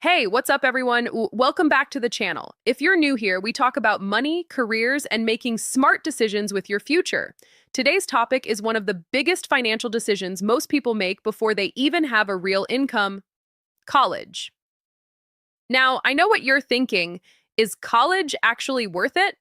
Hey, what's up, everyone? Welcome back to the channel. If you're new here, we talk about money, careers, and making smart decisions with your future. Today's topic is one of the biggest financial decisions most people make before they even have a real income: college. Now, I know what you're thinking. Is college actually worth it?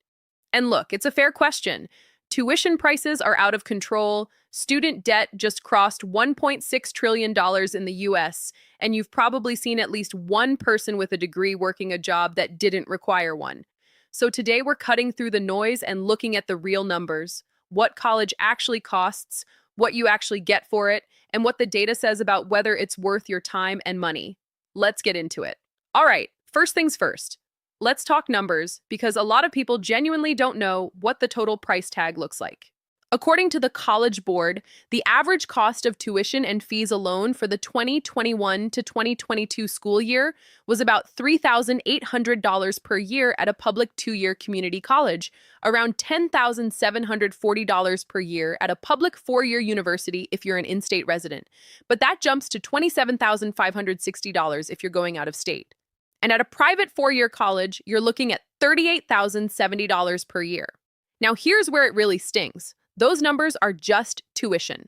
And look, it's a fair question. Tuition prices are out of control. Student debt just crossed $1.6 trillion in the US, and you've probably seen at least one person with a degree working a job that didn't require one. So today we're cutting through the noise and looking at the real numbers: what college actually costs, what you actually get for it, and what the data says about whether it's worth your time and money. Let's get into it. All right, first things first. Let's talk numbers, because a lot of people genuinely don't know what the total price tag looks like. According to the College Board, the average cost of tuition and fees alone for the 2021 to 2022 school year was about $3,800 per year at a public two-year community college, around $10,740 per year at a public four-year university if you're an in-state resident. But that jumps to $27,560 if you're going out of state. And at a private four-year college, you're looking at $38,070 per year. Now, here's where it really stings. Those numbers are just tuition.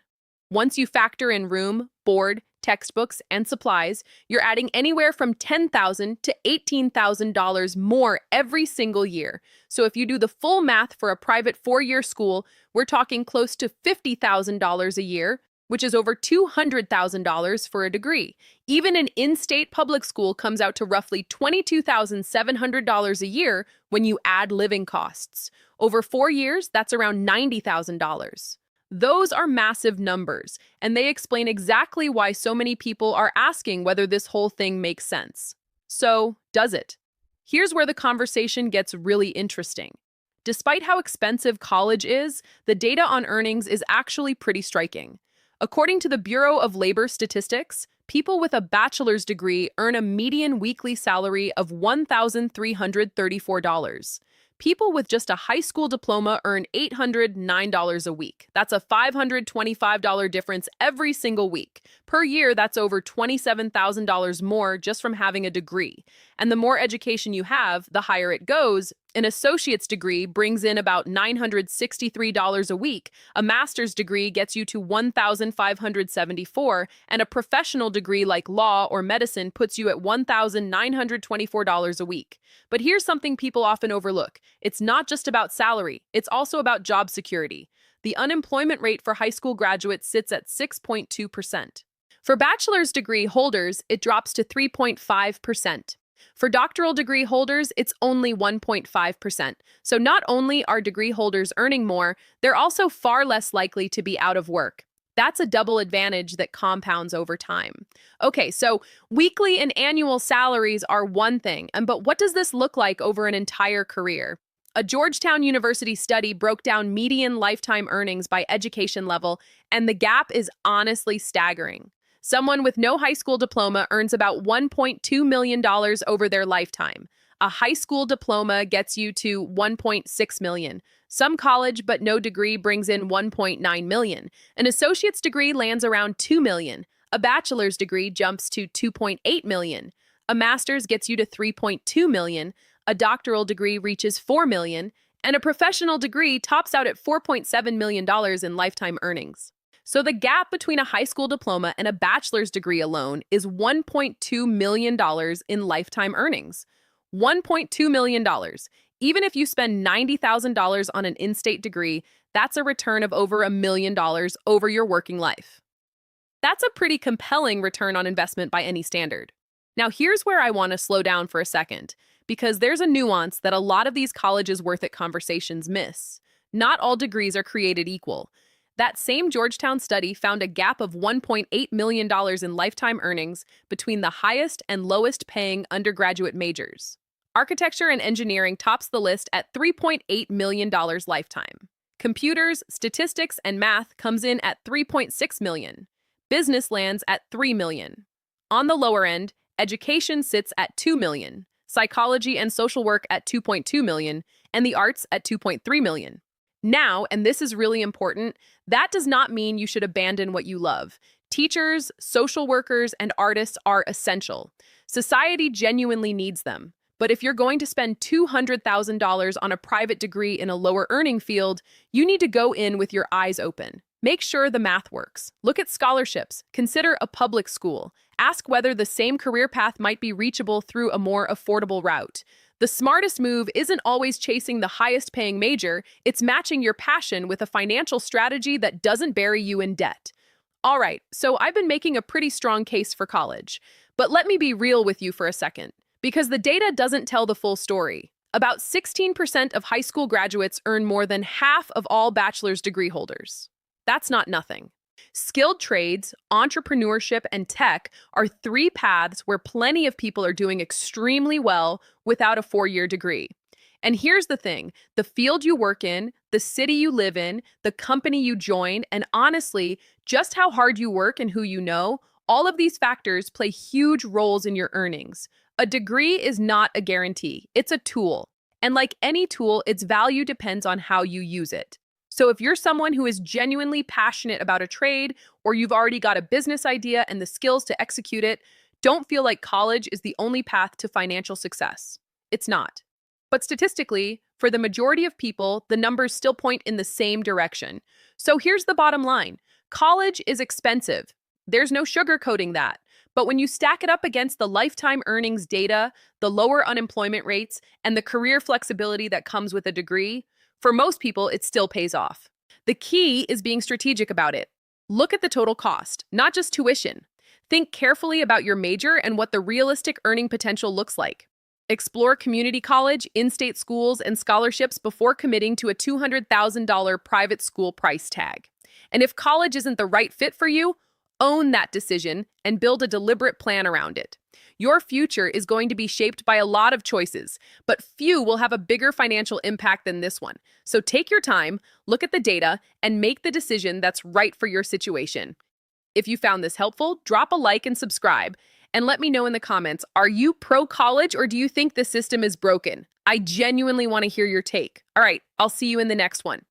Once you factor in room, board, textbooks, and supplies, you're adding anywhere from $10,000 to $18,000 more every single year. So if you do the full math for a private four-year school, we're talking close to $50,000 a year, which is over $200,000 for a degree. Even an in-state public school comes out to roughly $22,700 a year when you add living costs. Over 4 years, that's around $90,000. Those are massive numbers, and they explain exactly why so many people are asking whether this whole thing makes sense. So, does it? Here's where the conversation gets really interesting. Despite how expensive college is, the data on earnings is actually pretty striking. According to the Bureau of Labor Statistics, people with a bachelor's degree earn a median weekly salary of $1,334. People with just a high school diploma earn $809 a week. That's a $525 difference every single week. Per year, that's over $27,000 more just from having a degree. And the more education you have, the higher it goes. An associate's degree brings in about $963 a week, a master's degree gets you to $1,574, and a professional degree like law or medicine puts you at $1,924 a week. But here's something people often overlook. It's not just about salary, it's also about job security. The unemployment rate for high school graduates sits at 6.2%. For bachelor's degree holders, it drops to 3.5%. For doctoral degree holders, it's only 1.5%. So not only are degree holders earning more, they're also far less likely to be out of work. That's a double advantage that compounds over time. Okay, so weekly and annual salaries are one thing, but what does this look like over an entire career? A Georgetown University study broke down median lifetime earnings by education level, and the gap is honestly staggering. Someone with no high school diploma earns about $1.2 million over their lifetime. A high school diploma gets you to $1.6 million. Some college but no degree brings in $1.9 million. An associate's degree lands around $2 million. A bachelor's degree jumps to $2.8 million. A master's gets you to $3.2 million. A doctoral degree reaches $4 million. And a professional degree tops out at $4.7 million in lifetime earnings. So the gap between a high school diploma and a bachelor's degree alone is $1.2 million in lifetime earnings. $1.2 million. Even if you spend $90,000 on an in-state degree, that's a return of over $1 million over your working life. That's a pretty compelling return on investment by any standard. Now here's where I want to slow down for a second, because there's a nuance that a lot of these colleges worth it conversations miss. Not all degrees are created equal. That same Georgetown study found a gap of $1.8 million in lifetime earnings between the highest and lowest paying undergraduate majors. Architecture and engineering tops the list at $3.8 million lifetime. Computers, statistics, and math comes in at $3.6 million. Business lands at $3 million. On the lower end, education sits at $2 million, psychology and social work at $2.2 million, and the arts at $2.3 million. Now, and this is really important, that does not mean you should abandon what you love. Teachers, social workers, and artists are essential. Society genuinely needs them. But if you're going to spend $200,000 on a private degree in a lower earning field, you need to go in with your eyes open. Make sure the math works. Look at scholarships. Consider a public school. Ask whether the same career path might be reachable through a more affordable route. The smartest move isn't always chasing the highest paying major, it's matching your passion with a financial strategy that doesn't bury you in debt. All right, so I've been making a pretty strong case for college. But let me be real with you for a second, because the data doesn't tell the full story. About 16% of high school graduates earn more than half of all bachelor's degree holders. That's not nothing. Skilled trades, entrepreneurship, and tech are three paths where plenty of people are doing extremely well without a four-year degree. And here's the thing, the field you work in, the city you live in, the company you join, and honestly, just how hard you work and who you know, all of these factors play huge roles in your earnings. A degree is not a guarantee, it's a tool. And like any tool, its value depends on how you use it. So if you're someone who is genuinely passionate about a trade, or you've already got a business idea and the skills to execute it, don't feel like college is the only path to financial success. It's not. But statistically, for the majority of people, the numbers still point in the same direction. So here's the bottom line. College is expensive. There's no sugarcoating that. But when you stack it up against the lifetime earnings data, the lower unemployment rates, and the career flexibility that comes with a degree, for most people, it still pays off. The key is being strategic about it. Look at the total cost, not just tuition. Think carefully about your major and what the realistic earning potential looks like. Explore community college, in-state schools, and scholarships before committing to a $200,000 private school price tag. And if college isn't the right fit for you, own that decision and build a deliberate plan around it. Your future is going to be shaped by a lot of choices, but few will have a bigger financial impact than this one. So take your time, look at the data, and make the decision that's right for your situation. If you found this helpful, drop a like and subscribe. And let me know in the comments, are you pro-college or do you think the system is broken? I genuinely want to hear your take. All right, I'll see you in the next one.